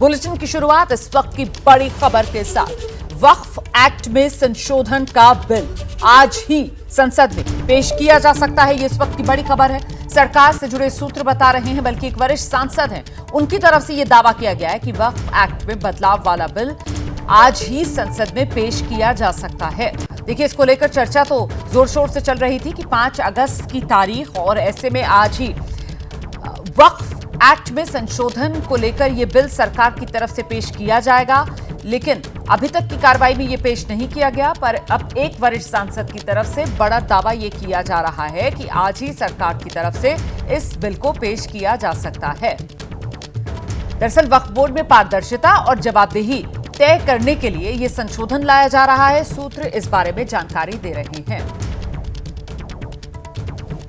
Bulletin की शुरुआत इस वक्त की बड़ी खबर के साथ। वक्फ एक्ट में संशोधन का बिल आज ही संसद में पेश किया जा सकता है, ये इस वक्त की बड़ी खबर है। सरकार से जुड़े सूत्र बता रहे हैं, बल्कि एक वरिष्ठ सांसद हैं, उनकी तरफ से यह दावा किया गया है कि वक्फ एक्ट में बदलाव वाला बिल आज ही संसद में पेश किया जा सकता है। देखिए, इसको लेकर चर्चा तो जोर शोर से चल रही थी कि 5 अगस्त की तारीख और ऐसे में आज ही वक्फ एक्ट में संशोधन को लेकर यह बिल सरकार की तरफ से पेश किया जाएगा, लेकिन अभी तक की कार्रवाई में यह पेश नहीं किया गया। पर अब एक वरिष्ठ सांसद की तरफ से बड़ा दावा यह किया जा रहा है कि आज ही सरकार की तरफ से इस बिल को पेश किया जा सकता है। दरअसल वक्फ बोर्ड में पारदर्शिता और जवाबदेही तय करने के लिए यह संशोधन लाया जा रहा है। सूत्र इस बारे में जानकारी दे रहे हैं।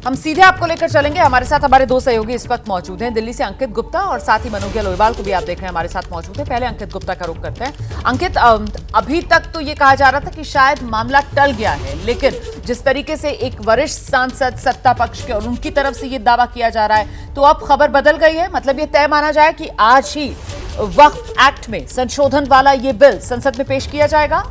हम सीधे आपको लेकर चलेंगे। हमारे साथ हमारे दो सहयोगी इस वक्त मौजूद हैं। दिल्ली से अंकित गुप्ता और साथ ही मनोज्ञा लोईवाल को भी आप देख रहे हैं हमारे साथ मौजूद है। पहले अंकित गुप्ता का रुख करते हैं। अंकित, अभी तक तो ये कहा जा रहा था कि शायद मामला टल गया है, लेकिन जिस तरीके से एक वरिष्ठ सांसद सत्ता पक्ष के और उनकी तरफ से ये दावा किया जा रहा है, तो अब खबर बदल गई है। मतलब ये तय माना जाए कि आज ही वक्फ एक्ट में संशोधन वाला ये बिल संसद में पेश किया जाएगा।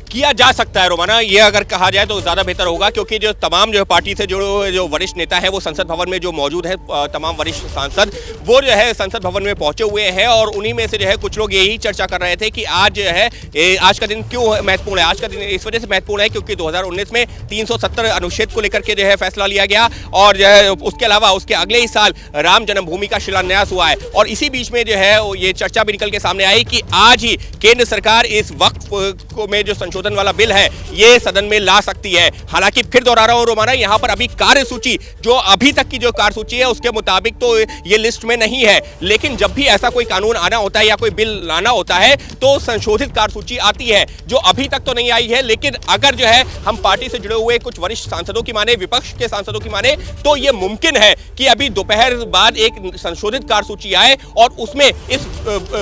किया जा सकता है रोमाना, ये अगर कहा जाए तो ज़्यादा बेहतर होगा, क्योंकि जो तमाम जो पार्टी से जो वरिष्ठ नेता है वो संसद भवन में जो मौजूद है, तमाम वरिष्ठ सांसद वो जो है संसद भवन में पहुंचे हुए हैं। और उन्हीं में से जो है कुछ लोग यही चर्चा कर रहे थे कि आज जो है आज का दिन क्यों महत्वपूर्ण है। आज का दिन इस वजह से महत्वपूर्ण है क्योंकि 2019 में 370 अनुच्छेद को लेकर के जो है फैसला लिया गया, और जो है उसके अलावा उसके अगले ही साल राम जन्मभूमि का शिलान्यास हुआ है। और इसी बीच में जो है ये चर्चा भी निकल के सामने आई कि आज ही केंद्र सरकार इस वक्फ को में जो संशोधन वाला बिल है ये सदन में ला सकती है। हालांकि फिर दोहरा रहा हूं रोमाना, यहां पर अभी कार्यसूची जो अभी तक की जो कार्यसूची है उसके मुताबिक तो ये लिस्ट में नहीं है, लेकिन जब भी ऐसा कोई कानून आना होता है या कोई बिल लाना होता है तो संशोधित कार्यसूची आती है, जो अभी तक तो नहीं आई है। लेकिन अगर जो है हम पार्टी से जुड़े हुए कुछ वरिष्ठ सांसदों की माने, विपक्ष के सांसदों की माने, तो यह मुमकिन है कि अभी दोपहर बाद एक संशोधित कार्यसूची आए और उसमें इस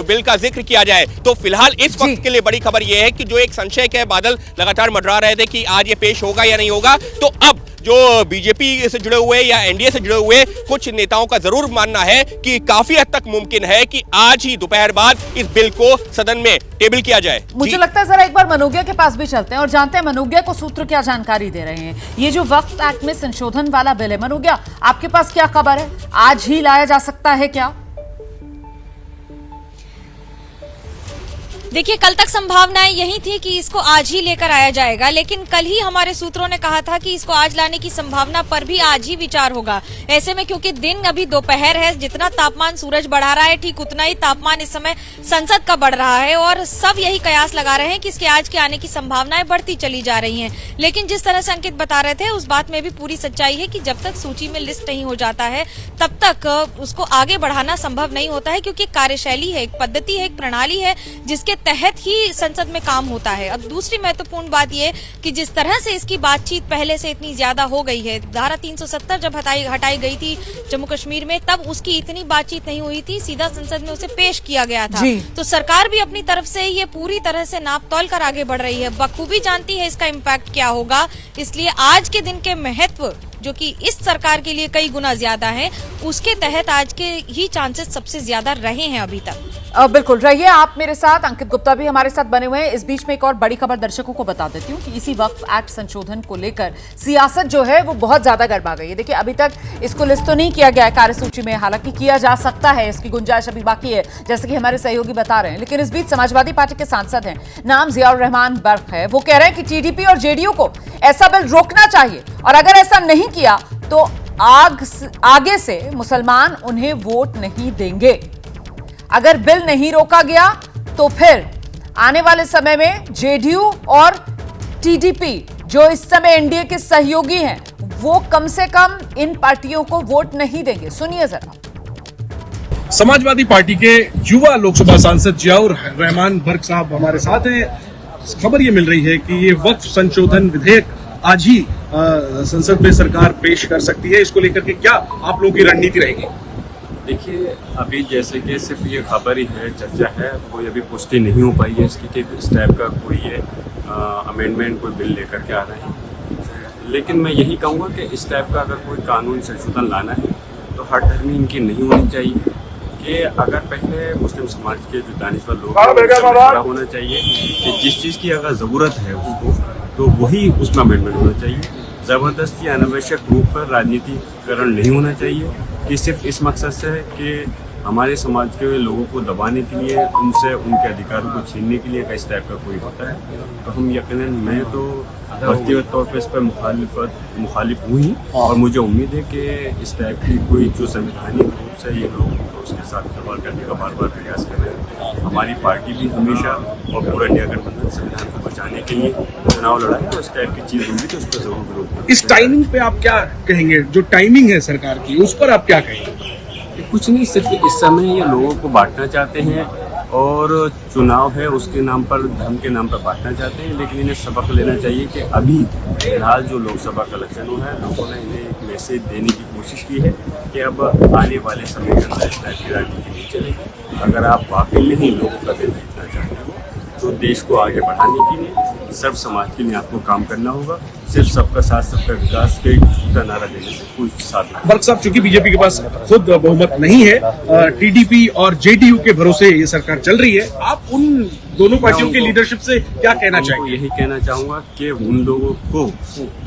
बिल का जिक्र किया जाए। तो फिलहाल इस वक्त के लिए बड़ी खबर यह है कि जो एक संशय के बादल लगातार मंडरा रहे थे कि आज ये पेश होगा या नहीं होगा, तो अब जो बीजेपी से जुड़े हुए या एनडीए से जुड़े हुए कुछ नेताओं का जरूर मानना है कि काफी हद तक मुमकिन है कि आज ही दोपहर बाद इस बिल को सदन में टेबल किया जाए। मुझे लगता है जरा एक बार मनोज्ञा के पास भी चलते हैं और जानते हैं मनोज्ञा को सूत्र क्या जानकारी दे रहे हैं। ये जो वक्फ एक्ट में संशोधन वाला बिल है, मनोज्ञा आपके पास क्या खबर है, आज ही लाया जा सकता है क्या? देखिए, कल तक संभावनाएं यही थी कि इसको आज ही लेकर आया जाएगा, लेकिन कल ही हमारे सूत्रों ने कहा था कि इसको आज लाने की संभावना पर भी आज ही विचार होगा। ऐसे में क्योंकि दिन अभी दोपहर है, जितना तापमान सूरज बढ़ा रहा है ठीक उतना ही तापमान इस समय संसद का बढ़ रहा है, और सब यही कयास लगा रहे हैं कि इसके आज के आने की संभावनाएं बढ़ती चली जा रही हैं। लेकिन जिस तरह से अंकित बता रहे थे उस बात में भी पूरी सच्चाई है कि जब तक सूची में लिस्ट नहीं हो जाता है तब तक उसको आगे बढ़ाना संभव नहीं होता है, क्योंकि एक कार्यशैली है, एक पद्धति है, एक प्रणाली है जिसके तहत ही संसद में काम होता है। अब दूसरी महत्वपूर्ण बात यह कि जिस तरह से इसकी बातचीत पहले से इतनी ज्यादा हो गई है, धारा 370 जब हटाई गई थी जम्मू कश्मीर में, तब उसकी इतनी बातचीत नहीं हुई थी, सीधा संसद में उसे पेश किया गया था। तो सरकार भी अपनी तरफ से ये पूरी तरह से नाप तौल कर आगे बढ़ रही है, बखूबी जानती है इसका इम्पैक्ट क्या होगा। इसलिए आज के दिन के महत्व जो कि इस सरकार के लिए कई गुना ज्यादा है, उसके तहत आज के ही चांसेस सबसे ज्यादा रहे हैं अभी तक। बिल्कुल, रहिए आप मेरे साथ। अंकित गुप्ता भी हमारे साथ बने हुए हैं। इस बीच में एक और बड़ी खबर दर्शकों को बता देती हूँ कि इसी वक्फ एक्ट संशोधन को लेकर सियासत जो है वो बहुत ज्यादा गर्मा गई है। देखिए, अभी तक इसको लिस्ट तो नहीं किया गया है कार्यसूची में, हालांकि किया जा सकता है, इसकी गुंजाइश अभी बाकी है, जैसे कि हमारे सहयोगी बता रहे हैं। लेकिन इस बीच समाजवादी पार्टी के सांसद हैं, नाम जियाउर रहमान बर्क है, वो कह रहे हैं कि टीडीपी और जेडीयू को ऐसा बिल रोकना चाहिए, और अगर ऐसा नहीं किया तो आगे से मुसलमान उन्हें वोट नहीं देंगे। अगर बिल नहीं रोका गया तो फिर आने वाले समय में जेडीयू और टीडीपी जो इस समय एनडीए के सहयोगी हैं, वो कम से कम इन पार्टियों को वोट नहीं देंगे। सुनिए जरा। समाजवादी पार्टी के युवा लोकसभा सांसद जियाउर रहमान बर्क साहब हमारे साथ हैं। खबर ये मिल रही है कि ये वक्फ संशोधन विधेयक आज ही संसद में सरकार पेश कर सकती है। इसको लेकर के क्या आप लोगों की रणनीति रहेगी? देखिए, अभी जैसे कि सिर्फ ये खबर ही है, चर्चा है, कोई अभी पुष्टि नहीं हो पाई है इसकी कि इस टाइप का कोई ये अमेंडमेंट कोई बिल लेकर के आ रहे हैं। लेकिन मैं यही कहूँगा कि इस टाइप का अगर कोई कानून संशोधन लाना है तो हट धर्मी इनकी नहीं होनी चाहिए कि अगर पहले मुस्लिम समाज के जो दानिशवर लोग हैं उनसे मशवरा होना चाहिए कि जिस चीज़ की अगर ज़रूरत है उसको तो वही उसमें अमेंडमेंट होना चाहिए। ज़बरदस्ती अनावश्यक रूप पर राजनीतिकरण नहीं होना चाहिए कि सिर्फ इस मकसद से है कि हमारे समाज के लोगों को दबाने के लिए, उनसे उनके अधिकारों को छीनने के लिए इस टाइप का कोई होता है। तो हम यकीनन, मैं तो व्यक्तिगत तौर पर इस पर मुखालिफ हूँ ही, और मुझे उम्मीद है कि इस टाइप की कोई जो संवैधानिक रूप से ये लोग उसके साथ खिलवाड़ करने का बार बार प्रयास कर रहे हैं। हमारी पार्टी भी हमेशा और पूरा इंडिया गठबंधन संविधान को बचाने के लिए चुनाव लड़ाई, तो इस टाइप की चीज़ होंगी तो उस पर जरूर विरोध। इस टाइमिंग पे आप क्या कहेंगे? जो टाइमिंग है सरकार की, उस पर आप क्या कहेंगे? कुछ नहीं, सिर्फ इस समय ये लोगों को बांटना चाहते हैं और चुनाव है उसके नाम पर, धर्म के नाम पर बांटना चाहते हैं। लेकिन इन्हें सबक लेना चाहिए कि अभी फिलहाल जो लोकसभा का इलेक्शन हुआ है, लोगों ने इन्हें एक मैसेज देने की कोशिश की है कि अब आने वाले समय के अंदर इस टाइप की राजनीति नहीं चलेगी। अगर आप वाकई में ही लोगों का दिल जीतना चाहते हो तो देश को आगे बढ़ाने के लिए, सर्व समाज के लिए आपको काम करना होगा। सिर्फ सबका साथ सबका विकास के झूठा नारा देने से कोई साथ नहीं। बर्क साहब, चूंकि बीजेपी के पास खुद बहुमत नहीं है, टीडीपी और जेडीयू के भरोसे ये सरकार चल रही है, आप उन दोनों पार्टियों के लीडरशिप से क्या कहना चाहेंगे? यही कहना चाहूँगा कि उन लोगों को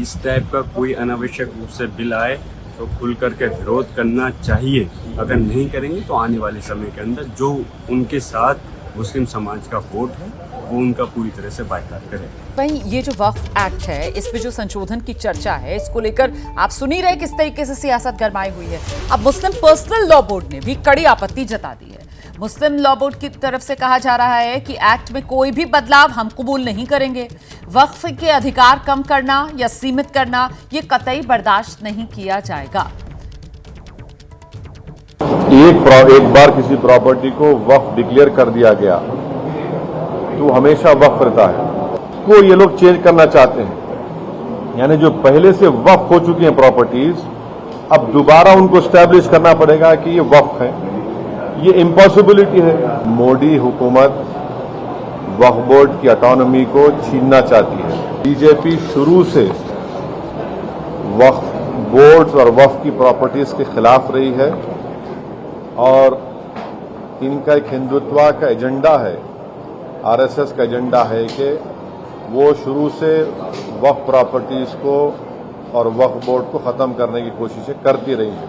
इस टाइप का कोई अनावश्यक रूप से बिल आए तो खुल करके विरोध करना चाहिए। अगर नहीं करेंगे तो आने वाले समय के अंदर जो उनके साथ मुस्लिम समाज का वोट है वो उनका पूरी तरह से बायकॉट करें। वहीं ये जो वक्फ एक्ट है, इस पे जो संशोधन की चर्चा है, इसको लेकर आप सुन ही रहे किस तरीके से सियासत गरमाई हुई है। अब मुस्लिम पर्सनल लॉ बोर्ड ने भी कड़ी आपत्ति जता दी है। मुस्लिम लॉ बोर्ड की तरफ से कहा जा रहा है कि एक्ट में कोई भी बदलाव हम कबूल नहीं करेंगे। वक्फ के अधिकार कम करना या सीमित करना ये कतई बर्दाश्त नहीं किया जाएगा। एक बार किसी प्रॉपर्टी को वक्फ डिक्लेयर कर दिया गया तो हमेशा वक्फ रहता है। को ये लोग चेंज करना चाहते हैं, यानी जो पहले से वक्फ हो चुकी हैं प्रॉपर्टीज, अब दोबारा उनको स्टैब्लिश करना पड़ेगा कि ये वक्फ है। ये इम्पॉसिबिलिटी है। मोदी हुकूमत वक्फ बोर्ड की ऑटोनॉमी को छीनना चाहती है। बीजेपी शुरू से वक्फ बोर्ड्स और वक्फ की प्रॉपर्टीज के खिलाफ रही है और इनका एक हिंदुत्व का एजेंडा है, आरएसएस का एजेंडा है कि वो शुरू से वक्फ प्रॉपर्टीज को और वक्फ बोर्ड को खत्म करने की कोशिशें करती रही हैं।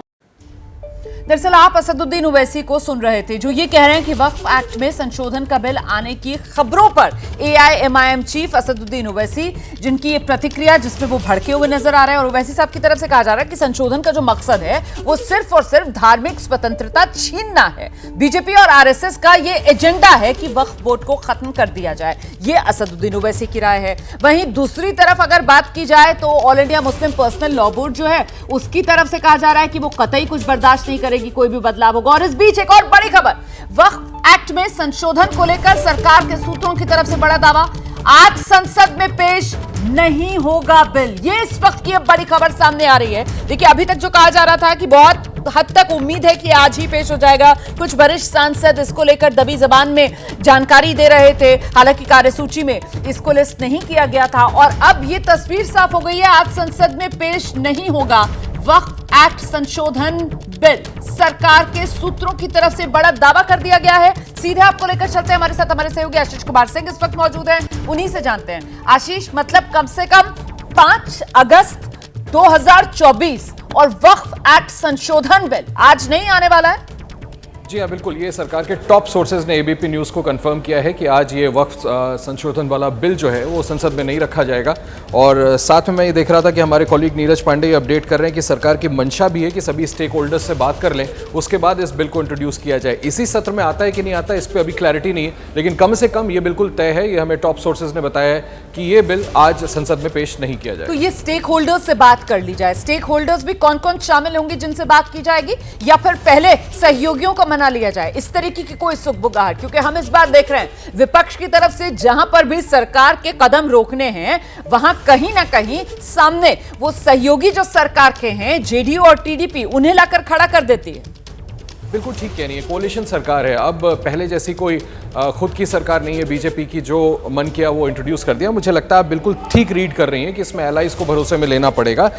दरअसल आप असदुद्दीन ओवैसी को सुन रहे थे, जो ये कह रहे हैं कि वक्फ एक्ट में संशोधन का बिल आने की खबरों पर एआईएमआईएम चीफ असदुद्दीन ओवैसी, जिनकी ये प्रतिक्रिया जिसमें वो भड़के हुए नजर आ रहे हैं। और ओवैसी साहब की तरफ से कहा जा रहा है कि संशोधन का जो मकसद है वो सिर्फ और सिर्फ धार्मिक स्वतंत्रता छीनना है। बीजेपी और आरएसएस का ये एजेंडा है कि वक्फ बोर्ड को खत्म कर दिया जाए। ये असदुद्दीन ओवैसी की राय है। वहीं दूसरी तरफ अगर बात की जाए तो all India Muslim personal law board जो है उसकी तरफ से कहा जा रहा है कि वो कतई कुछ बर्दाश्त नहीं करेगी कोई भी बदलाव होगा। और इस बीच एक और बड़ी खबर, वक्फ एक्ट में संशोधन को लेकर सरकार के सूत्रों की तरफ से बड़ा दावा, आज संसद में पेश नहीं होगा बिल। ये इस वक्त की बड़ी खबर सामने आ रही है। देखिए, अभी तक जो कहा जा रहा था कि बहुत हद तक उम्मीद है कि आज ही पेश हो जाएगा, कुछ वरिष्ठ सांसद इसको लेकर दबी जबान में जानकारी दे रहे थे। हालांकि कार्यसूची में इसको लिस्ट नहीं किया गया था और अब ये तस्वीर साफ हो गई है, आज संसद में पेश नहीं होगा वक्फ एक्ट संशोधन बिल। सरकार के सूत्रों की तरफ से बड़ा दावा कर दिया गया है। सीधे आपको लेकर चलते हैं, हमारे साथ हमारे सहयोगी आशीष कुमार सिंह इस वक्त मौजूद हैं, उन्हीं से जानते हैं। आशीष, मतलब कम से कम 5 अगस्त 2024 और वक्फ एक्ट संशोधन बिल आज नहीं आने वाला है। जी हाँ, बिल्कुल। ये सरकार के टॉप सोर्सेज ने एबीपी न्यूज़ को कंफर्म किया है कि आज ये वक्फ संशोधन वाला बिल जो है वो संसद में नहीं रखा जाएगा। और साथ में मैं ये देख रहा था कि हमारे कॉलीग नीरज पांडे ये अपडेट कर रहे हैं कि सरकार की मंशा भी है कि सभी स्टेक होल्डर्स से बात कर लें, उसके बाद इस बिल को इंट्रोड्यूस किया जाए। इसी सत्र में आता है कि नहीं आता, इस पर अभी क्लैरिटी नहीं है, लेकिन कम से कम ये बिल्कुल तय है, ये हमें टॉप सोर्सेज ने बताया है कि ये बिल आज संसद में पेश नहीं किया जाए। तो ये स्टेक होल्डर्स से बात कर ली जाए। स्टेक होल्डर्स भी कौन कौन शामिल होंगे जिनसे बात की जाएगी, या फिर पहले सहयोगियों को मना लिया जाए, इस तरीके की कोई सुगबुगाहट? क्योंकि हम इस बार देख रहे हैं विपक्ष की तरफ से जहां पर भी सरकार के कदम रोकने हैं वहां कहीं ना कहीं सामने वो सहयोगी जो सरकार के हैं, जेडीयू और टीडीपी, उन्हें लाकर खड़ा कर देती है। बिल्कुल ठीक कह रही है, कोalition सरकार है। अब पहले जैसी कोई खुद की सरकार नहीं है बीजेपी की, जो मन किया वो इंट्रोड्यूस कर दिया। मुझे लगता है आप बिल्कुल ठीक रीड कर रही हैं कि इसमें एलाइज को भरोसे में लेना पड़ेगा।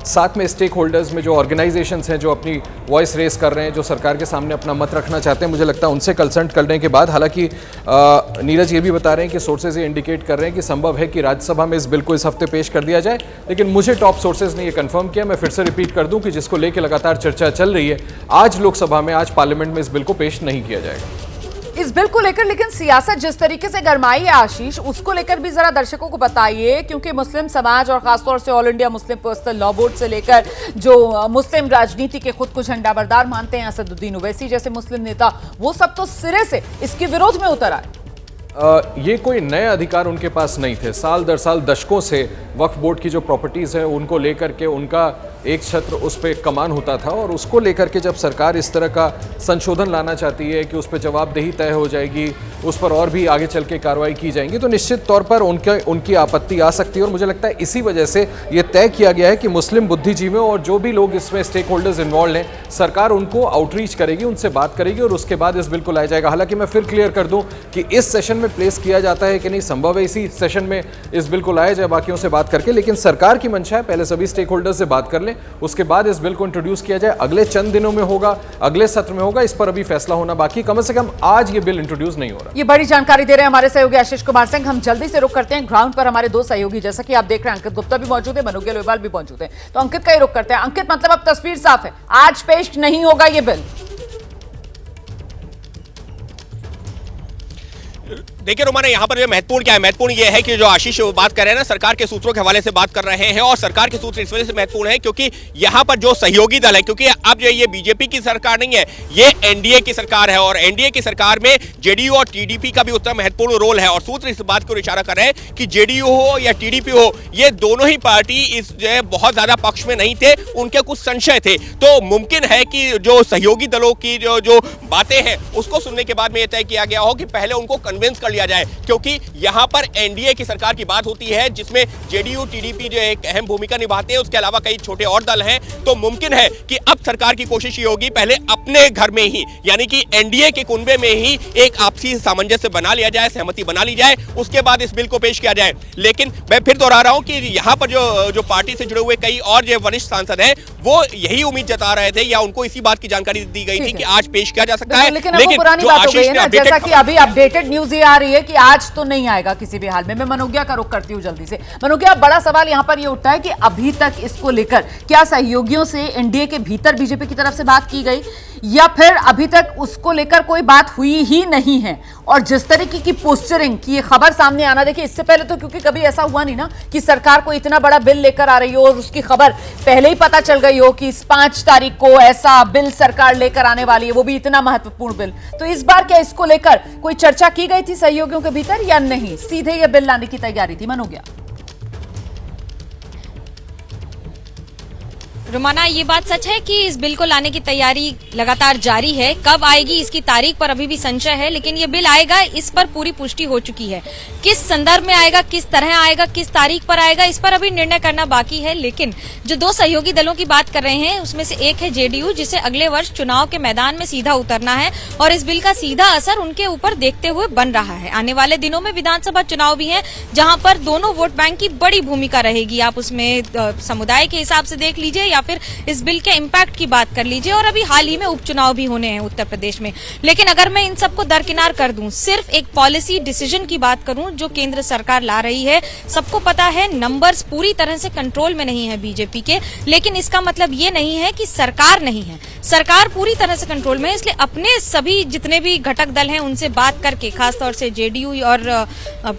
साथ में स्टेक होल्डर्स में जो ऑर्गेनाइजेशंस हैं जो अपनी वॉइस रेस कर रहे हैं, जो सरकार के सामने अपना मत रखना चाहते हैं, मुझे लगता है उनसे कंसल्ट करने के बाद, हालांकि नीरज ये भी बता रहे हैं कि सोर्सेज ये इंडिकेट कर रहे हैं कि संभव है कि राज्यसभा में इस बिल को इस हफ्ते पेश कर दिया जाए, लेकिन मुझे टॉप सोर्सेज ने ये कंफर्म किया। मैं फिर से रिपीट कर दूं कि जिसको लेकर लगातार चर्चा चल रही है, आज लोकसभा में, आज पार्लियामेंट में इस बिल को पेश नहीं किया जाएगा। इस बिल को लेकर लेकिन सियासत जिस तरीके से गरमाई है आशीष, उसको लेकर भी जरा दर्शकों को बताइए, क्योंकि मुस्लिम समाज और खासतौर से all India Muslim personal law board से लेकर जो मुस्लिम राजनीति के खुद को झंडाबरदार मानते हैं असदुद्दीन ओवैसी जैसे मुस्लिम नेता, वो सब तो सिरे से इसके विरोध में उतर आए। ये कोई नए अधिकार उनके पास नहीं थे। साल दर साल दशकों से वक्फ बोर्ड की जो प्रॉपर्टीज़ है उनको लेकर के उनका एक छत्र उस पर कमान होता था, और उसको लेकर के जब सरकार इस तरह का संशोधन लाना चाहती है कि उस पर जवाबदेही तय हो जाएगी, उस पर और भी आगे चल के कार्रवाई की जाएंगी, तो निश्चित तौर पर उनकी आपत्ति आ सकती है। और मुझे लगता है इसी वजह से ये तय किया गया है कि मुस्लिम बुद्धिजीवियों और जो भी लोग इसमें स्टेक होल्डर्स इन्वॉल्व हैं, सरकार उनको आउटरीच करेगी, उनसे बात करेगी और उसके बाद इस बिल को लाया जाएगा। हालांकि मैं फिर क्लियर कर दूं कि इस सेशन में प्लेस किया जाता है कि नहीं, संभव है इसी सेशन में इस बिल को लाया जाए बाकियों से बात करके, लेकिन सरकार की मंशा है पहले सभी स्टेक होल्डर्स से बात कर लें, उसके बाद इस बिल को इंट्रोड्यूस किया जाए। अगले चंद दिनों में होगा, अगले सत्र में होगा, इस पर अभी फैसला होना बाकी। कम से कम आज ये बिल इंट्रोड्यूस नहीं हो रहा। ये बड़ी जानकारी दे रहे हैं हमारे सहयोगी आशीष कुमार सिंह। हम जल्दी से रुक करते हैं ग्राउंड पर हमारे दो सहयोगी, जैसा कि आप देख रहे हैं अंकित गुप्ता भी मौजूद है, मनोज लोहियाल भी मौजूद है, तो अंकित का ही रुक करते हैं। अंकित, मतलब अब तस्वीर साफ है, आज पेश नहीं होगा ये बिल। देखिए रोमाना, यहाँ पर जो महत्वपूर्ण क्या है, महत्वपूर्ण ये है कि जो आशीष बात कर रहे हैं ना, सरकार के सूत्रों के हवाले से बात कर रहे हैं, और सरकार के सूत्र इस वजह से महत्वपूर्ण है क्योंकि यहाँ पर जो सहयोगी दल है, क्योंकि अब जो ये बीजेपी की सरकार नहीं है, ये एनडीए की सरकार है, और एनडीए की सरकार में जेडीयू और टीडीपी का भी उतना महत्वपूर्ण रोल है। और सूत्र इस बात को इशारा कर रहे हैं कि जेडीयू हो या टीडीपी हो, ये दोनों ही पार्टी इस जो है बहुत ज्यादा पक्ष में नहीं थे, उनके कुछ संशय थे। तो मुमकिन है कि जो सहयोगी दलों की जो बातें हैं उसको सुनने के बाद में यह तय किया गया हो कि पहले उनको कन्विंस कर लिया जाए, क्योंकि यहां पर एनडीए की सरकार की बात होती है जिसमें जेडीयू टीडीपी जो एक अहम भूमिका निभाते हैं, उसके अलावा कई छोटे और दल हैं। तो मुमकिन है कि अब सरकार की कोशिश ये होगी पहले अपने घर में ही, यानी कि एनडीए के कुनबे में ही एक आपसी सामंजस्य बना लिया जाए, सहमति बना ली जाए, उसके बाद इस बिल को पेश किया जाए। लेकिन मैं फिर दोहरा रहा हूं कि यहां पर जो पार्टी से जुड़े हुए कई और जो वरिष्ठ सांसद हैं, वो यही उम्मीद जता रहे थे या उनको इसी बात की जानकारी दी गई थी कि आज पेश किया जा सकता है। लेकिन वो पुरानी बात हो गई है ना, जैसा कि अभी अपडेटेड न्यूज ये आ रही है कि आज तो नहीं आएगा किसी भी हाल में। मैं मनोगिया का रुख करती हूं जल्दी से। मनोगिया, बड़ा सवाल यहां पर ये उठता है कि अभी तक इसको लेकर क्या सहयोगियों से एनडीए के भीतर बीजेपी की तरफ से बात की गई, या फिर अभी तक उसको लेकर कोई बात हुई ही नहीं है? और जिस तरीके की पोस्चरिंग की ये खबर सामने आना, देखिए इससे पहले तो क्योंकि कभी ऐसा हुआ नहीं ना कि सरकार को इतना बड़ा बिल लेकर आ रही हो और उसकी खबर पहले ही पता चल गई हो कि इस 5 तारीख को ऐसा बिल सरकार लेकर आने वाली है, वो भी इतना महत्वपूर्ण बिल। तो इस बार क्या इसको लेकर कोई चर्चा की गई थी सहयोगियों के भीतर या नहीं, सीधे ये बिल लाने की तैयारी थी? मनोगिया, रोमाना, ये बात सच है कि इस बिल को लाने की तैयारी लगातार जारी है। कब आएगी इसकी तारीख पर अभी भी संशय है, लेकिन ये बिल आएगा, इस पर पूरी पुष्टि हो चुकी है। किस संदर्भ में आएगा, किस तरह आएगा, किस तारीख पर आएगा, इस पर अभी निर्णय करना बाकी है। लेकिन जो दो सहयोगी दलों की बात कर रहे हैं उसमें से एक है जेडीयू, जिसे अगले वर्ष चुनाव के मैदान में सीधा उतरना है और इस बिल का सीधा असर उनके ऊपर देखते हुए बन रहा है। आने वाले दिनों में विधानसभा चुनाव भी है, जहां पर दोनों वोट बैंक की बड़ी भूमिका रहेगी। आप उसमें समुदाय के हिसाब से देख लीजिए या फिर इस बिल के इम्पैक्ट की बात कर लीजिए, और अभी हाल ही में उपचुनाव भी होने हैं उत्तर प्रदेश में। लेकिन अगर मैं इन सबको दरकिनार कर दूं, सिर्फ एक पॉलिसी डिसीजन की बात करूं जो केंद्र सरकार ला रही है, सबको पता है नंबर्स पूरी तरह से कंट्रोल में नहीं है बीजेपी के, लेकिन इसका मतलब ये नहीं है कि सरकार नहीं है। सरकार पूरी तरह से कंट्रोल में है, इसलिए अपने सभी जितने भी घटक दल हैं उनसे बात करके, खासतौर से जेडीयू और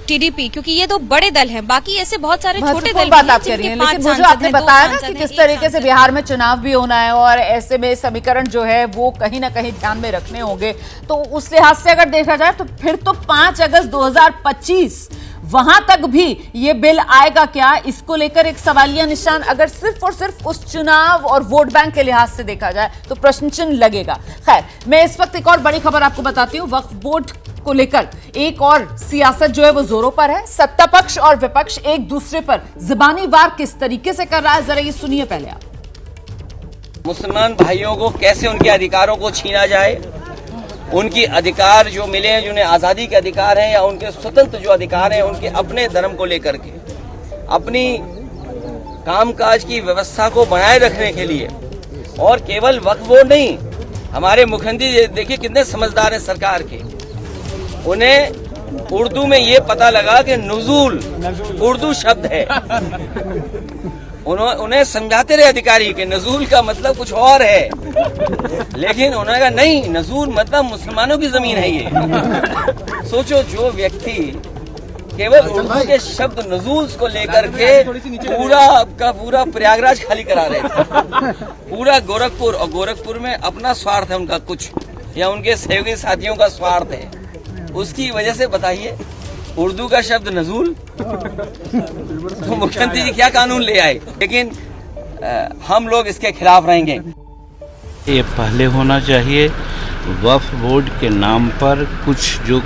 टीडीपी, क्योंकि ये दो बड़े दल हैं, बाकी ऐसे बहुत सारे छोटे दल बात आप कह रही हैं, लेकिन मुझे आपने बताया ना कि किस तरीके से बिहार में चुनाव भी होना है और ऐसे में समीकरण जो है वो कहीं ना कहीं ध्यान में रखने होंगे। तो उस लिहाज से अगर देखा जाए तो फिर तो 5 अगस्त 2025 वहां तक भी ये बिल आएगा क्या, इसको लेकर एक सवालिया निशान अगर सिर्फ और सिर्फ उस चुनाव और वोट बैंक के लिहाज से देखा जाए तो प्रश्न चिन्ह लगेगा। खैर, मैं इस वक्त एक और बड़ी खबर आपको बताती हूं। वक्फ बोर्ड को लेकर एक और सियासत जो है वो जोरों पर है। सत्ता पक्ष और विपक्ष एक दूसरे पर जुबानी वार किस तरीके से कर रहा है, जरा ये सुनिए पहले आप। मुसलमान भाइयों को कैसे उनके अधिकारों को छीना जाए, उनकी अधिकार जो मिले हैं, जिन्हें आज़ादी के अधिकार हैं या उनके स्वतंत्र जो अधिकार हैं, उनके अपने धर्म को लेकर के अपनी कामकाज की व्यवस्था को बनाए रखने के लिए। और केवल वक्फ बोर्ड नहीं, हमारे मुख्यमंत्री देखिए कितने समझदार हैं सरकार के, उन्हें उर्दू में ये पता लगा कि नुज़ूल उर्दू शब्द है, उन्हें समझाते रहे अधिकारी कि नजूल का मतलब कुछ और है, लेकिन उन्होंने कहा नहीं, नजूल मतलब मुसलमानों की जमीन है ये। सोचो, जो व्यक्ति केवल उर्दू के शब्द नजूल को लेकर के पूरा का पूरा प्रयागराज खाली करा रहे थे, पूरा गोरखपुर, और गोरखपुर में अपना स्वार्थ है उनका कुछ, या उनके सहयोगी साथियों का स्वार्थ है, उसकी वजह से बताइए उर्दू का शब्द नजूल, तो मुख्यमंत्री जी क्या कानून ले आए। लेकिन हम लोग इसके खिलाफ रहेंगे। ये पहले होना चाहिए। वक्फ बोर्ड के नाम पर कुछ जो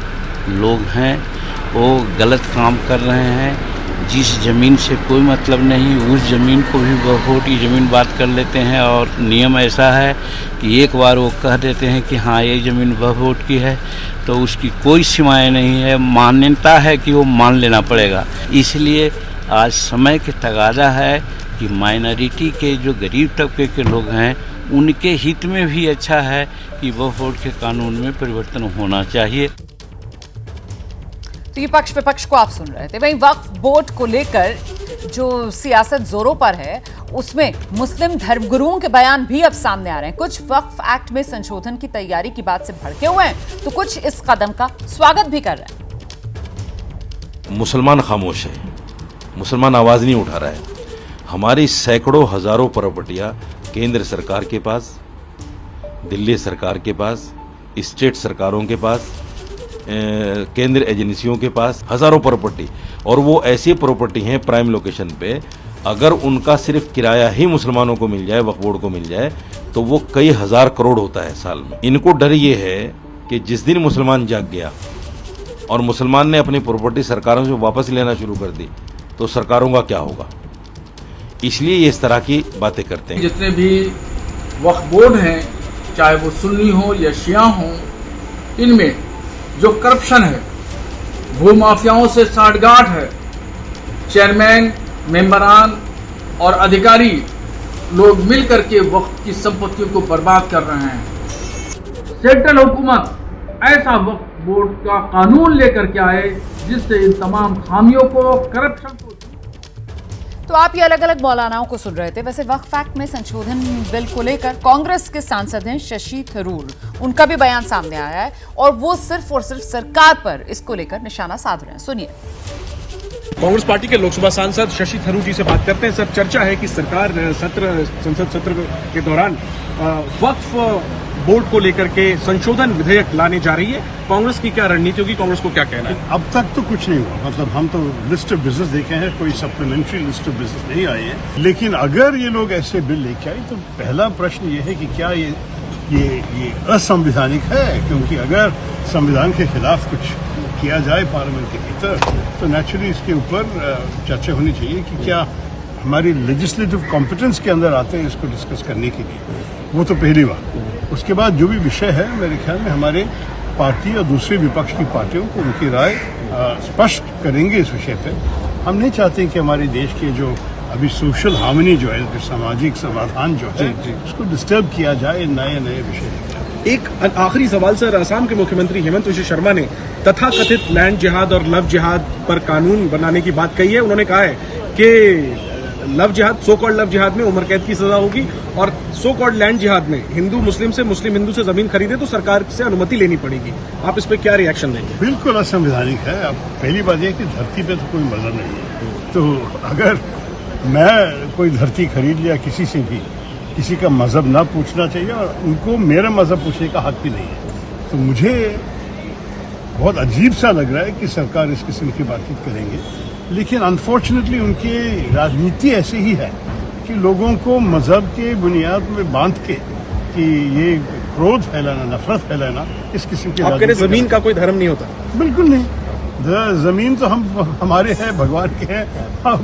लोग हैं वो गलत काम कर रहे हैं, जिस ज़मीन से कोई मतलब नहीं उस ज़मीन को भी वक्फ बोर्ड की ज़मीन बात कर लेते हैं। और नियम ऐसा है कि एक बार वो कह देते हैं कि हाँ ये ज़मीन वक्फ बोर्ड की है, तो उसकी कोई सीमाएं नहीं है, मान्यता है कि वो मान लेना पड़ेगा। इसलिए आज समय के तगादा है कि माइनॉरिटी के जो गरीब तबके के लोग हैं उनके हित में भी अच्छा है कि वक्फ बोर्ड के कानून में परिवर्तन होना चाहिए। तो ये पक्ष विपक्ष को आप सुन रहे थे। वहीं वक्फ बोर्ड को लेकर जो सियासत जोरों पर है उसमें मुस्लिम धर्मगुरुओं के बयान भी अब सामने आ रहे हैं। कुछ वक्फ एक्ट में संशोधन की तैयारी की बात से भड़के हुए हैं, तो कुछ इस कदम का स्वागत भी कर रहे हैं। मुसलमान खामोश है, मुसलमान आवाज नहीं उठा रहा है। हमारी सैकड़ों हजारों प्रॉपर्टियां केंद्र सरकार के पास, दिल्ली सरकार के पास, स्टेट सरकारों के पास, केंद्र एजेंसियों के पास हजारों प्रॉपर्टी, और वो ऐसी प्रॉपर्टी हैं प्राइम लोकेशन पे, अगर उनका सिर्फ किराया ही मुसलमानों को मिल जाए, वक्फ बोर्ड को मिल जाए, तो वो कई हजार करोड़ होता है साल में। इनको डर ये है कि जिस दिन मुसलमान जाग गया और मुसलमान ने अपनी प्रॉपर्टी सरकारों से वापस लेना शुरू कर दी तो सरकारों का क्या होगा, इसलिए ये इस तरह की बातें करते हैं। जितने भी वक्फ बोर्ड हैं, चाहे वो सुन्नी हो या शिया हो, इनमें जो करप्शन है, भूमाफियाओं से साठगांठ है, चेयरमैन, मेंबरान और अधिकारी लोग मिलकर के वक्फ की संपत्तियों को बर्बाद कर रहे हैं। सेंट्रल हुकूमत ऐसा वक्फ बोर्ड का कानून लेकर के आए जिससे इन तमाम खामियों को, करप्शन को। तो आप ये अलग अलग मौलानाओं को सुन रहे थे। वैसे वक्फ एक्ट में संशोधन बिल को लेकर कांग्रेस के सांसद हैं शशि थरूर, उनका भी बयान सामने आया है और वो सिर्फ और सिर्फ सरकार पर इसको लेकर निशाना साध रहे हैं। सुनिए। कांग्रेस पार्टी के लोकसभा सांसद शशि थरूर जी से बात करते हैं। सर, चर्चा है कि सरकार संसद सत्र के दौरान वक्फ बोर्ड को लेकर के संशोधन विधेयक लाने जा रही है। कांग्रेस की क्या रणनीति होगी, कांग्रेस को क्या कहना है? अब तक तो कुछ नहीं हुआ, मतलब हम तो लिस्ट ऑफ बिजनेस देखे हैं, कोई सप्लीमेंट्री लिस्ट ऑफ बिजनेस नहीं आई है। लेकिन अगर ये लोग ऐसे बिल लेके आए तो पहला प्रश्न ये है कि क्या ये असंवैधानिक है, क्योंकि अगर संविधान के खिलाफ कुछ किया जाए पार्लियामेंट के भीतर तो नेचुरली इसके ऊपर चर्चा होनी चाहिए कि क्या हमारी लेजिस्लेटिव कॉम्पिटेंस के अंदर आते हैं इसको डिस्कस करने के लिए। वो तो पहली बात। उसके बाद जो भी विषय है, मेरे ख्याल में हमारे पार्टी और दूसरे विपक्ष की पार्टियों को उनकी राय स्पष्ट करेंगे इस विषय पे। हम नहीं चाहते कि हमारे देश के जो अभी सोशल हार्मनी जो है, जो सामाजिक समाधान जो है, उसको डिस्टर्ब किया जाए नए नए विषय। एक आखिरी सवाल सर, असम के मुख्यमंत्री हेमंत विश्व शर्मा ने तथाकथित लैंड जिहाद और लव जिहाद पर कानून बनाने की बात कही है। उन्होंने कहा है कि लव जिहाद, सो कॉल्ड लव जिहाद में उम्र कैद की सजा होगी, और सो कॉल्ड लैंड जिहाद में हिंदू मुस्लिम से, मुस्लिम हिंदू से जमीन खरीदे तो सरकार से अनुमति लेनी पड़ेगी। आप इस पे क्या रिएक्शन देंगे? बिल्कुल असंवैधानिक है। अब पहली बात यह कि धरती पे तो कोई मजा नहीं है, तो अगर मैं कोई धरती खरीद लिया किसी से भी, किसी का मजहब ना पूछना चाहिए और उनको मेरा मजहब पूछने का हक भी नहीं है। तो मुझे बहुत अजीब सा लग रहा है कि सरकार इस किस्म की बातचीत करेंगे, लेकिन अनफॉर्चुनेटली उनकी राजनीति ऐसी ही है कि लोगों को मजहब के बुनियाद में बांध के कि ये क्रोध फैलाना, नफरत फैलाना, इस किस्म की। आप कह रहे जमीन का कोई धर्म नहीं होता? बिल्कुल नहीं। जमीन तो हमारे हैं, भगवान के हैं।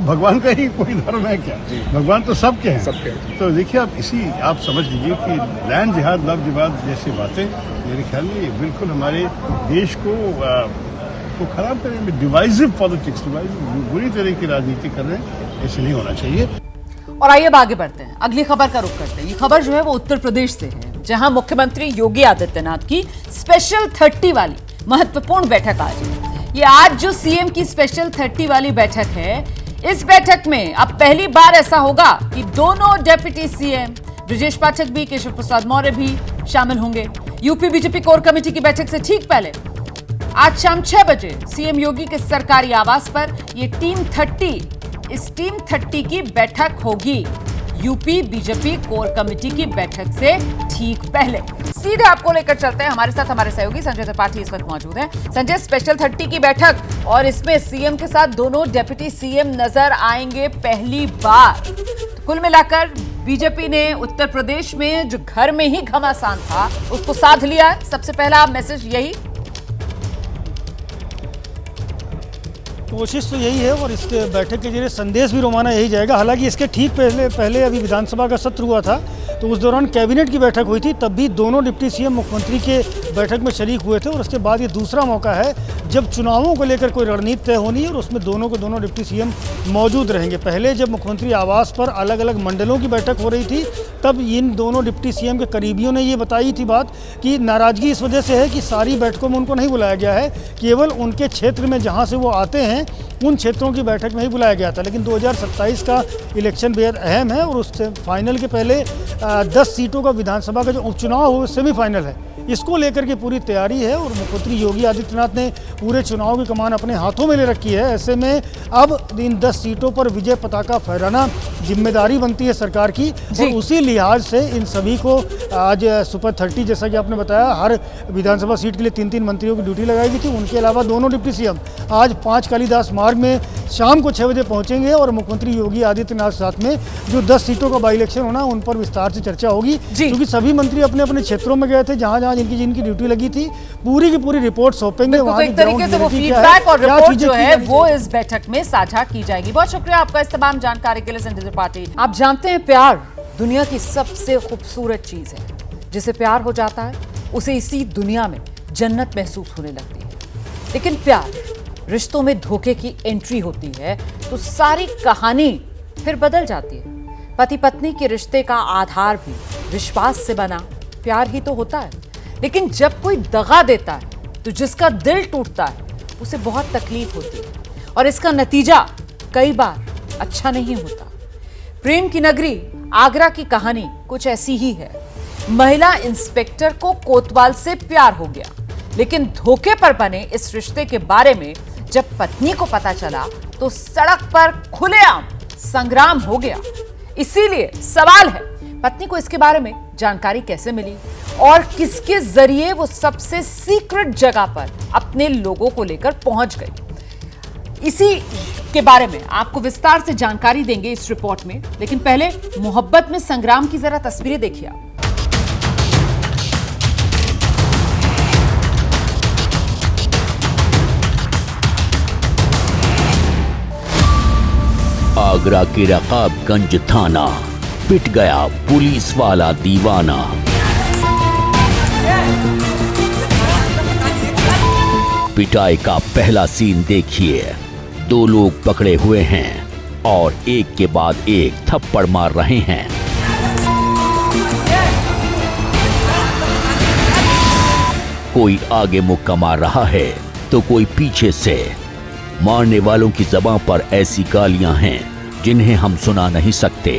भगवान का ही कोई धर्म है क्या? भगवान तो सबके हैं। तो देखिए आप समझ लीजिए कि लैंड जिहाद, लव जिहाद जैसी बातें मेरे ख्याल में ये बिल्कुल हमारे देश को खराब करेंगे। डिवाइसिव पॉलिटिक्स, बुरी तरह की राजनीति कर रहे हैं, ऐसे नहीं होना चाहिए। और आइए अब आगे बढ़ते हैं, अगली खबर का रुख करते हैं। ये खबर जो है वो उत्तर प्रदेश से है, जहां मुख्यमंत्री योगी आदित्यनाथ की स्पेशल 30 वाली महत्वपूर्ण बैठक आज है। ये आज जो सीएम की स्पेशल 30 वाली बैठक है, इस बैठक में अब पहली बार ऐसा होगा कि दोनों डेप्यूटी सीएम ब्रजेश पाठक भी, केशव प्रसाद मौर्य भी शामिल होंगे। यूपी बीजेपी कोर कमेटी की बैठक से ठीक पहले आज शाम 6 बजे सीएम योगी के सरकारी आवास पर ये इस टीम 30 की बैठक होगी। यूपी बीजेपी कोर कमेटी की बैठक से ठीक पहले सीधे आपको लेकर चलते हैं। हमारे साथ हमारे सहयोगी संजय त्रिपाठी इस वक्त मौजूद हैं। संजय, स्पेशल 30 की बैठक और इसमें सीएम के साथ दोनों डेप्यूटी सीएम नजर आएंगे पहली बार। कुल मिलाकर बीजेपी ने उत्तर प्रदेश में जो घर में ही घमासान था उसको साध लिया है। सबसे पहला मैसेज यही, कोशिश तो यही है और इसके बैठक के जरिए संदेश भी रोमाना यही जाएगा। हालांकि इसके ठीक पहले अभी विधानसभा का सत्र हुआ था, तो उस दौरान कैबिनेट की बैठक हुई थी, तब भी दोनों डिप्टी सीएम मुख्यमंत्री के बैठक में शरीक हुए थे। और उसके बाद ये दूसरा मौका है जब चुनावों को लेकर कोई रणनीति तय होनी है और उसमें दोनों डिप्टी सीएम मौजूद रहेंगे। पहले जब मुख्यमंत्री आवास पर अलग अलग मंडलों की बैठक हो रही थी, तब इन दोनों डिप्टी सीएम के करीबियों ने ये बताई थी बात कि नाराजगी इस वजह से है कि सारी बैठकों में उनको नहीं बुलाया गया है, केवल उनके क्षेत्र में जहाँ से वो आते हैं उन क्षेत्रों की बैठक में ही बुलाया गया था। लेकिन 2027 का इलेक्शन बेहद अहम है और उससे फाइनल के पहले 10 सीटों का विधानसभा का जो उपचुनाव हो सेमीफाइनल है, इसको लेकर के पूरी तैयारी है और मुख्यमंत्री योगी आदित्यनाथ ने पूरे चुनाव की कमान अपने हाथों में ले रखी है। ऐसे में अब इन 10 सीटों पर विजय पताका फहराना जिम्मेदारी बनती है सरकार की और उसी लिहाज से इन सभी को आज सुपर 30, जैसा कि आपने बताया, हर विधानसभा सीट के लिए 3-3 मंत्रियों की ड्यूटी लगाई गई थी। उनके अलावा दोनों डिप्टी सीएम आज 5 कालीदास मार्ग में शाम को 6 बजे पहुंचेंगे और मुख्यमंत्री योगी आदित्यनाथ के साथ में जो 10 सीटों का बाई इलेक्शन होना उन पर विस्तार से चर्चा होगी, क्योंकि सभी मंत्री अपने अपने क्षेत्रों में गए थे जहां जिनकी ड्यूटी लगी थी, पूरी की पूरी रिपोर्ट सौंपेंगे। वहां एक तरीके से वो फीडबैक और रिपोर्ट जो है वो इस बैठक में साझा की जाएगी। बहुत शुक्रिया आपका इस तमाम जानकारी के लिए संजय त्रिपाठी। आप जानते हैं, प्यार दुनिया की सबसे खूबसूरत चीज है। जिसे प्यार हो जाता है उसे इसी दुनिया में जन्नत महसूस होने लगती है। लेकिन प्यार रिश्तों में धोखे की एंट्री होती है तो सारी कहानी फिर बदल जाती है। पति पत्नी के रिश्ते का आधार भी विश्वास से बना प्यार ही तो होता है। लेकिन जब कोई दगा देता है तो जिसका दिल टूटता है उसे बहुत तकलीफ होती है और इसका नतीजा कई बार अच्छा नहीं होता। प्रेम की नगरी आगरा की कहानी कुछ ऐसी ही है। महिला इंस्पेक्टर को कोतवाल से प्यार हो गया, लेकिन धोखे पर बने इस रिश्ते के बारे में जब पत्नी को पता चला तो सड़क पर खुलेआम संग्राम हो गया। इसीलिए सवाल है, पत्नी को इसके बारे में जानकारी कैसे मिली और किसके जरिए वो सबसे सीक्रेट जगह पर अपने लोगों को लेकर पहुंच गई। इसी के बारे में आपको विस्तार से जानकारी देंगे इस रिपोर्ट में, लेकिन पहले मोहब्बत में संग्राम की जरा तस्वीरें देखिए आप। आगरा के रकाबगंज थाना, पिट गया पुलिस वाला दीवाना। पिटाई का पहला सीन देखिए। 2 लोग पकड़े हुए हैं और एक के बाद एक थप्पड़ मार रहे हैं। कोई आगे मुक्का मार रहा है तो कोई पीछे से। मारने वालों की ज़बान पर ऐसी गालियां हैं जिन्हें हम सुना नहीं सकते।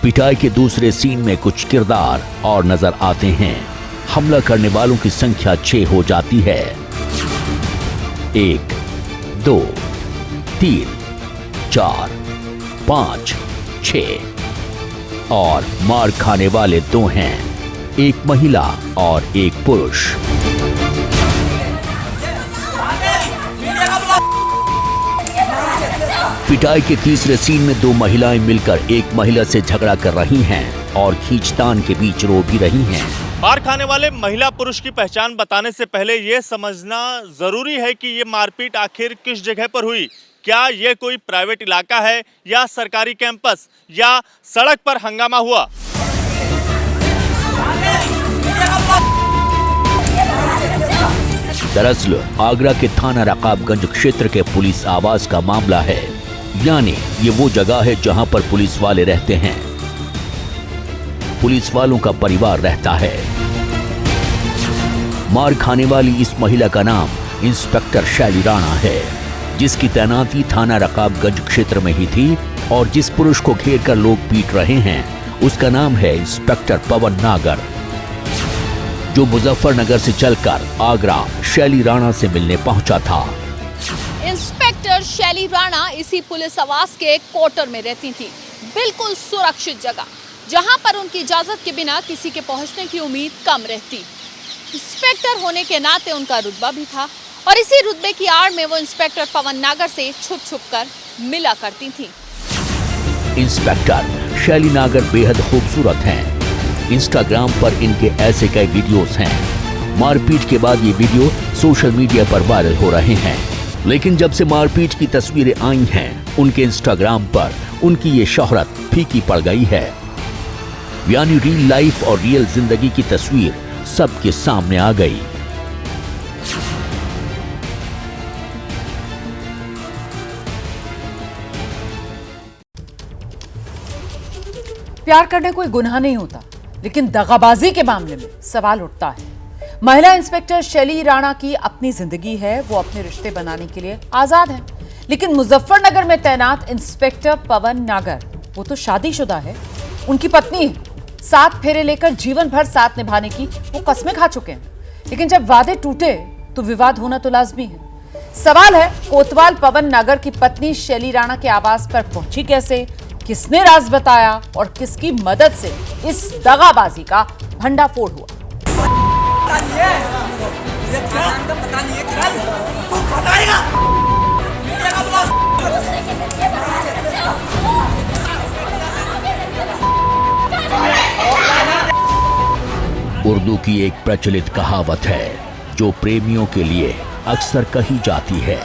पिटाई के दूसरे सीन में कुछ किरदार और नजर आते हैं। हमला करने वालों की संख्या 6 हो जाती है। 1, 2, 3, 4, 5, 6 और मार खाने वाले 2 हैं, एक महिला और एक पुरुष। पिटाई के तीसरे सीन में 2 महिलाएं मिलकर एक महिला से झगड़ा कर रही हैं। और खींचतान के बीच रो भी रही हैं। मार खाने वाले महिला पुरुष की पहचान बताने से पहले ये समझना जरूरी है कि ये मारपीट आखिर किस जगह पर हुई। क्या ये कोई प्राइवेट इलाका है या सरकारी कैंपस या सड़क पर हंगामा हुआ? दरअसल आगरा के थाना रकाबगंज क्षेत्र के पुलिस आवास का मामला है, यानी ये वो जगह है जहां पर पुलिस वाले रहते हैं, पुलिस वालों का परिवार रहता है। मार खाने वाली इस महिला का नाम इंस्पेक्टर शैली राणा है, जिसकी तैनाती थाना रकाबगंज क्षेत्र में ही थी, और जिस पुरुष को घेर कर लोग पीट रहे हैं उसका नाम है इंस्पेक्टर पवन नागर, जो मुजफ्फरनगर से चलकर आगरा शैली राणा से मिलने पहुंचा था। इंस्पेक्टर शैली राणा इसी पुलिस आवास के क्वार्टर में रहती थी, बिल्कुल सुरक्षित जगह, जहां पर उनकी इजाजत के बिना किसी के पहुंचने की उम्मीद कम रहती। इंस्पेक्टर होने के नाते उनका रुतबा भी था, और इसी रुतबे की आड़ में वो इंस्पेक्टर पवन नागर से छुप छुप कर मिला करती थी। इंस्पेक्टर शैली नागर बेहद खूबसूरत हैं। इंस्टाग्राम पर इनके ऐसे कई वीडियोस हैं। मारपीट के बाद ये वीडियो सोशल मीडिया पर वायरल हो रहे हैं, लेकिन जब से मारपीट की तस्वीरें आई हैं, उनके इंस्टाग्राम पर उनकी ये शोहरत फीकी पड़ गई है। यानी रियल लाइफ और रियल जिंदगी की तस्वीर सबके सामने आ गई। प्यार करने कोई गुनाह नहीं होता, लेकिन दगाबाजी के मामले में सवाल उठता है। महिला इंस्पेक्टर शैली राणा की अपनी जिंदगी है, वो अपने रिश्ते बनाने के लिए आजाद है, लेकिन मुजफ्फरनगर में तैनात इंस्पेक्टर पवन नागर, वो तो शादीशुदा है, उनकी पत्नी है, 7 फेरे लेकर जीवन भर साथ निभाने की वो कस्में खा चुके हैं। लेकिन जब वादे टूटे तो विवाद होना तो लाजमी है। सवाल है, कोतवाल पवन नागर की पत्नी शैली राणा के आवास पर पहुंची कैसे, किसने राज बताया और किसकी मदद से इस दगाबाजी का भंडाफोड़ हुआ। उर्दू की एक प्रचलित कहावत है जो प्रेमियों के लिए अक्सर कही जाती है,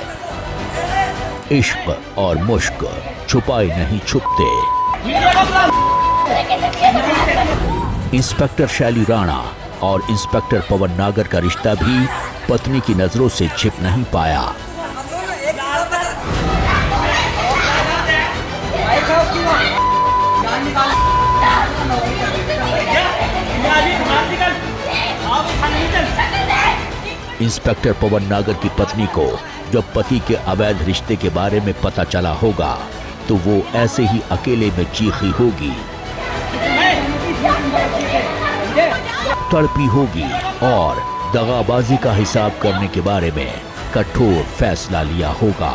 इश्क और मुश्क छुपाए नहीं छुपते। इंस्पेक्टर शैली राणा और इंस्पेक्टर पवन नागर का रिश्ता भी पत्नी की नजरों से छिप नहीं पाया। इंस्पेक्टर पवन नागर की पत्नी को जब पति के अवैध रिश्ते के बारे में पता चला होगा तो वो ऐसे ही अकेले में चीखी होगी, तड़पी होगी और दगाबाजी का हिसाब करने के बारे में कठोर फैसला लिया होगा।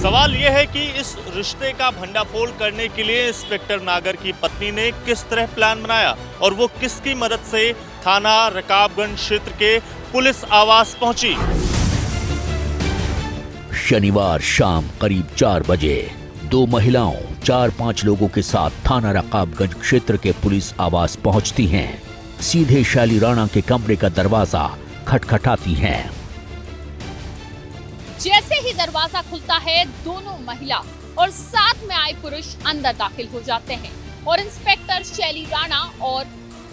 सवाल यह है कि इस रिश्ते का भंडाफोड़ करने के लिए इंस्पेक्टर नागर की पत्नी ने किस तरह प्लान बनाया और वो किसकी मदद से थाना रकाबगंज क्षेत्र के पुलिस आवास पहुंची। शनिवार शाम करीब 4 बजे 2 महिलाओं 4-5 लोगों के साथ थाना रकाबगंज क्षेत्र के पुलिस आवास पहुंचती हैं। सीधे शैली राणा के कमरे का दरवाजा खटखटाती हैं। जैसे ही दरवाजा खुलता है, दोनों महिला और साथ में आए पुरुष अंदर दाखिल हो जाते हैं और इंस्पेक्टर शैली राणा और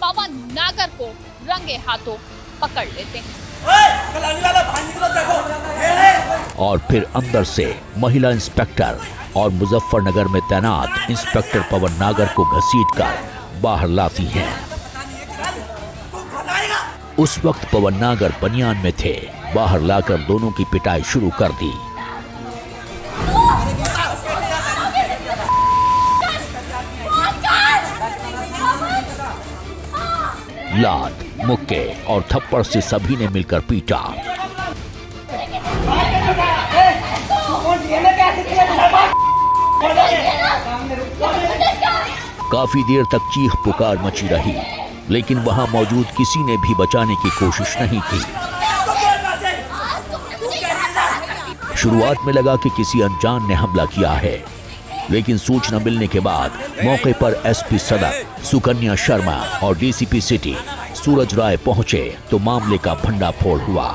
पवन नागर को रंगे हाथों पकड़ लेते हैं। और फिर अंदर से महिला इंस्पेक्टर और मुजफ्फरनगर में तैनात इंस्पेक्टर पवन नागर को घसीटकर बाहर लाती हैं। उस वक्त पवन नागर बनियान में थे। बाहर लाकर दोनों की पिटाई शुरू कर दी। लात, मुक्के और थप्पड़ से सभी ने मिलकर पीटा। काफी देर तक चीख पुकार मची रही, लेकिन वहां मौजूद किसी ने भी बचाने की कोशिश नहीं की। शुरुआत में लगा कि किसी अनजान ने हमला किया है, लेकिन सूचना मिलने के बाद मौके पर एसपी सदर सुकन्या शर्मा और डीसीपी सिटी सूरज राय पहुंचे तो मामले का भंडाफोड़ हुआ।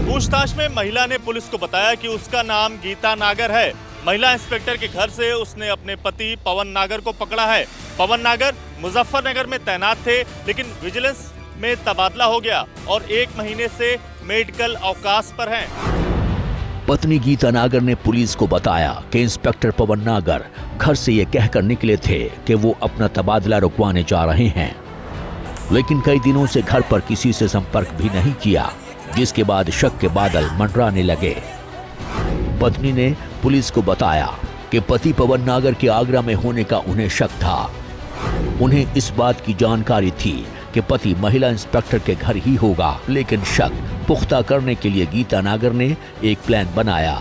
पूछताछ में महिला ने पुलिस को बताया कि उसका नाम गीता नागर है। महिला इंस्पेक्टर के घर से उसने अपने पति पवन नागर को पकड़ा है। पवन नागर मुजफ्फरनगर में तैनात थे, लेकिन विजिलेंस में तबादला हो गया और 1 महीने से मेडिकल अवकाश पर हैं। पत्नी गीता नागर ने पुलिस को बताया कि इंस्पेक्टर पवन नागर घर से ये कहकर निकले थे कि वो अपना तबादला रुकवाने जा रहे हैं, लेकिन कई दिनों से घर पर किसी से संपर्क भी नहीं किया, जिसके बाद शक के बादल मंडराने लगे। पत्नी ने पुलिस को बताया कि पति पवन नागर के आगरा में होने का उन्हें शक था। उन्हें इस बात की जानकारी थी कि पति महिला इंस्पेक्टर के घर ही होगा, लेकिन शक पुख्ता करने के लिए गीता नागर ने एक प्लान बनाया।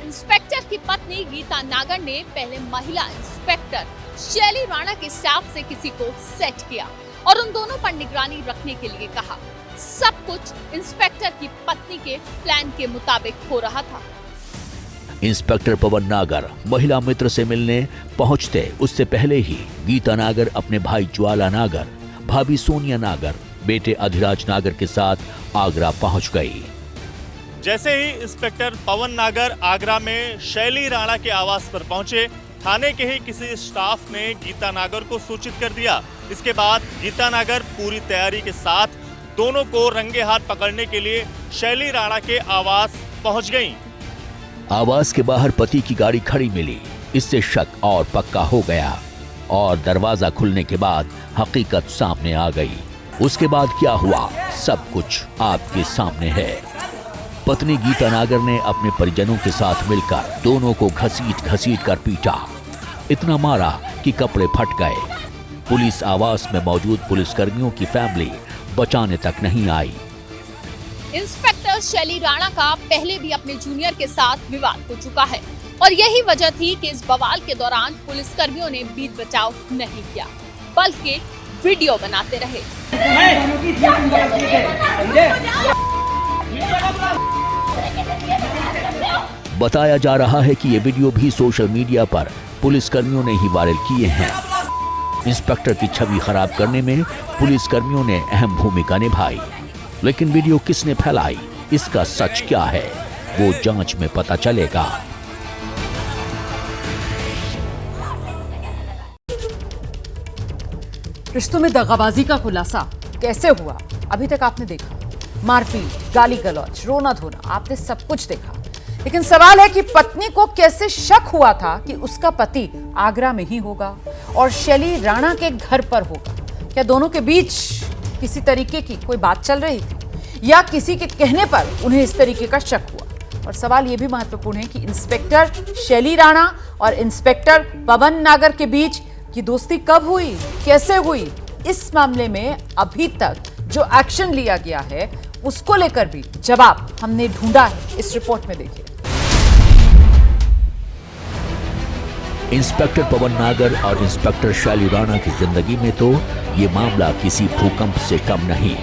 इंस्पेक्टर की पत्नी गीता नागर ने पहले महिला इंस्पेक्टर शैली राणा के स्टाफ से किसी को सेट किया और उन दोनों पर निगरानी रखने के लिए कहा। सब कुछ इंस्पेक्टर की पत्नी के प्लान के मुताबिक हो रहा था। इंस्पेक्टर पवन नागर महिला मित्र से मिलने पहुंचते उससे पहले ही गीता नागर अपने भाई ज्वाला नागर, भाभी सोनिया नागर, बेटे अधिराज नागर के साथ आगरा पहुंच गई। जैसे ही इंस्पेक्टर पवन नागर आगरा में शैली राणा के आवास पर पहुंचे, थाने के ही किसी स्टाफ ने गीता नागर को सूचित कर दिया। इसके बाद गीता नागर पूरी तैयारी के साथ दोनों को रंगे हाथ पकड़ने के लिए शैली राणा के आवास पहुंच गईं। आवास के बाहर पति की गाड़ी खड़ी मिली, इससे शक और पक्का हो गया और दरवाजा खुलने के बाद हकीकत सामने आ गई। उसके बाद क्या हुआ सब कुछ आपके सामने है। पत्नी गीता नागर ने अपने परिजनों के साथ मिलकर दोनों को घसीट कर पीटा, इतना मारा कि कपड़े फट गए। पुलिस आवास में मौजूद पुलिसकर्मियों की फैमिली बचाने तक नहीं आई। इंस्पेक्टर शैली राणा का पहले भी अपने जूनियर के साथ विवाद हो चुका है और यही वजह थी कि इस बवाल के दौरान पुलिसकर्मियों ने बीच बचाव नहीं किया, बल्कि वीडियो बनाते रहे। बताया जा रहा है कि ये वीडियो भी सोशल मीडिया पर पुलिसकर्मियों ने ही वायरल किए हैं। इंस्पेक्टर की छवि खराब करने में पुलिसकर्मियों ने अहम भूमिका निभाई, लेकिन वीडियो किसने फैलाई, इसका सच क्या है वो जांच में पता चलेगा। रिश्तों में दगाबाजी का खुलासा कैसे हुआ अभी तक आपने देखा, मारपीट, गाली गलौज, रोना धोना, आपने सब कुछ देखा, लेकिन सवाल है कि पत्नी को कैसे शक हुआ था कि उसका पति आगरा में ही होगा और शैली राणा के घर पर होगा। क्या दोनों के बीच किसी तरीके की कोई बात चल रही थी या किसी के कहने पर उन्हें इस तरीके का शक हुआ? और सवाल यह भी महत्वपूर्ण है कि इंस्पेक्टर शैली राणा और इंस्पेक्टर पवन नागर के बीच की दोस्ती कब हुई, कैसे हुई? इस मामले में अभी तक जो एक्शन लिया गया है उसको लेकर भी जवाब हमने ढूंढा है, इस रिपोर्ट में देखिए। इंस्पेक्टर पवन नागर और इंस्पेक्टर शैली राणा की जिंदगी में तो ये मामला किसी भूकंप से कम नहीं।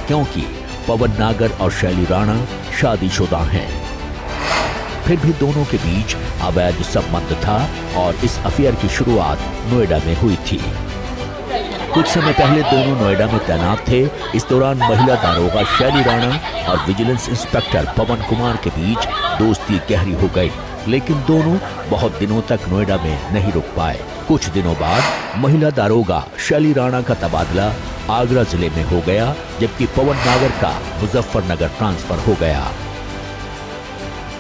क्योंकि पवन नागर और शैली राणा शादीशुदा हैं, फिर भी दोनों के बीच अवैध संबंध था और इस अफेयर की शुरुआत नोएडा में हुई थी। कुछ समय पहले दोनों नोएडा में तैनात थे। इस दौरान महिला दारोगा शैली राणा और विजिलेंस इंस्पेक्टर पवन कुमार के बीच दोस्ती गहरी हो गई, लेकिन दोनों बहुत दिनों तक नोएडा में नहीं रुक पाए। कुछ दिनों बाद महिला दारोगा शैली राणा का तबादला आगरा जिले में हो गया, जबकि पवन नागर का मुजफ्फरनगर ट्रांसफर हो गया।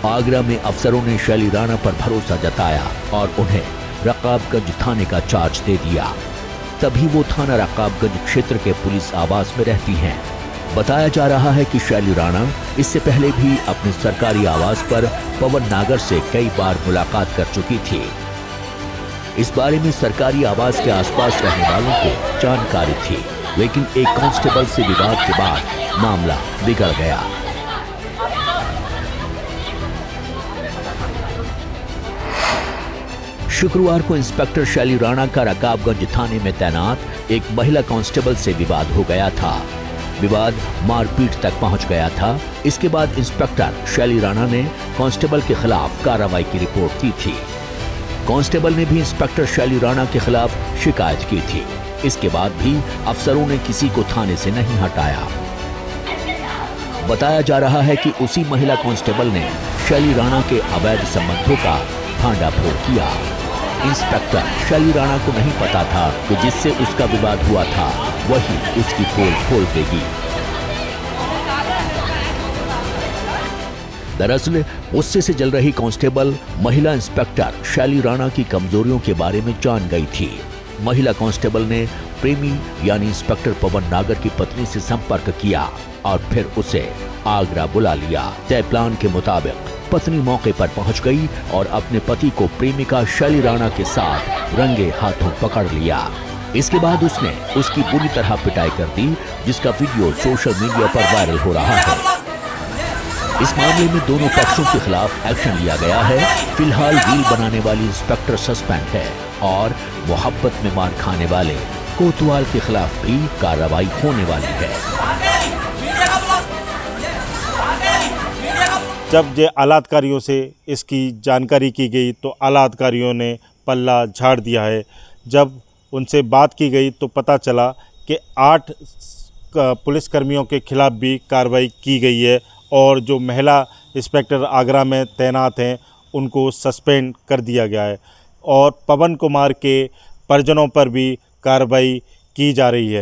आगरा में अफसरों ने शैली राणा पर भरोसा जताया और उन्हें रकाबगंज थाने का चार्ज दे दिया। तभी वो थाना रकाबगंज क्षेत्र के पुलिस आवास में रहती हैं। बताया जा रहा है कि शैली राणा इससे पहले भी अपने सरकारी आवास पर पवन नागर से कई बार मुलाकात कर चुकी थी। इस बारे में सरकारी आवास के आसपास रहने वालों को जानकारी थी, लेकिन एक कांस्टेबल से विवाद के बाद मामला बिगड़ गया। शुक्रवार को इंस्पेक्टर शैली राणा का रकाबगंज थाने में तैनात एक महिला कांस्टेबल से विवाद हो गया था। विवाद मारपीट तक पहुंच गया था। इसके बाद इंस्पेक्टर शैली राणा ने कांस्टेबल के खिलाफ कार्रवाई की रिपोर्ट दी थी। कांस्टेबल ने भी इंस्पेक्टर शैली राणा के खिलाफ शिकायत की थी। इसके बाद भी अफसरों ने किसी को थाने से नहीं हटाया। बताया जा रहा है कि उसी महिला कांस्टेबल ने शैली राणा के अवैध संबंधों का भांडाफोड़ किया। इंस्पेक्टर शैली राणा को नहीं पता था कि जिससे उसका विवाद हुआ था वही उसकी पोल खोल देगी। दरअसल गुस्से से जल रही कांस्टेबल महिला इंस्पेक्टर शैली राणा की कमजोरियों के बारे में जान गई थी। महिला कांस्टेबल ने प्रेमी यानी इंस्पेक्टर पवन नागर की पत्नी से संपर्क किया और फिर उसे आगरा बुला लिया। तय प्लान के मुताबिक पत्नी मौके पर पहुंच गई और अपने पति को प्रेमिका शैली राणा के साथ रंगे हाथों पकड़ लिया। इसके बाद उसने उसकी बुरी तरह पिटाई कर दी, जिसका वीडियो सोशल मीडिया पर वायरल हो रहा है। इस मामले में दोनों पक्षों के खिलाफ एक्शन लिया गया है। फिलहाल रील बनाने वाली इंस्पेक्टर सस्पेंड है और मोहब्बत में मार खाने वाले कोतवाल के खिलाफ भी कार्रवाई होने वाली है। जब ये आला अधिकारियों से इसकी जानकारी की गई तो आला अधिकारियों ने पल्ला झाड़ दिया है। जब उनसे बात की गई तो पता चला कि 8 पुलिसकर्मियों के खिलाफ भी कार्रवाई की गई है और जो महिला इंस्पेक्टर आगरा में तैनात हैं उनको सस्पेंड कर दिया गया है और पवन कुमार के परिजनों पर भी कार्रवाई की जा रही है।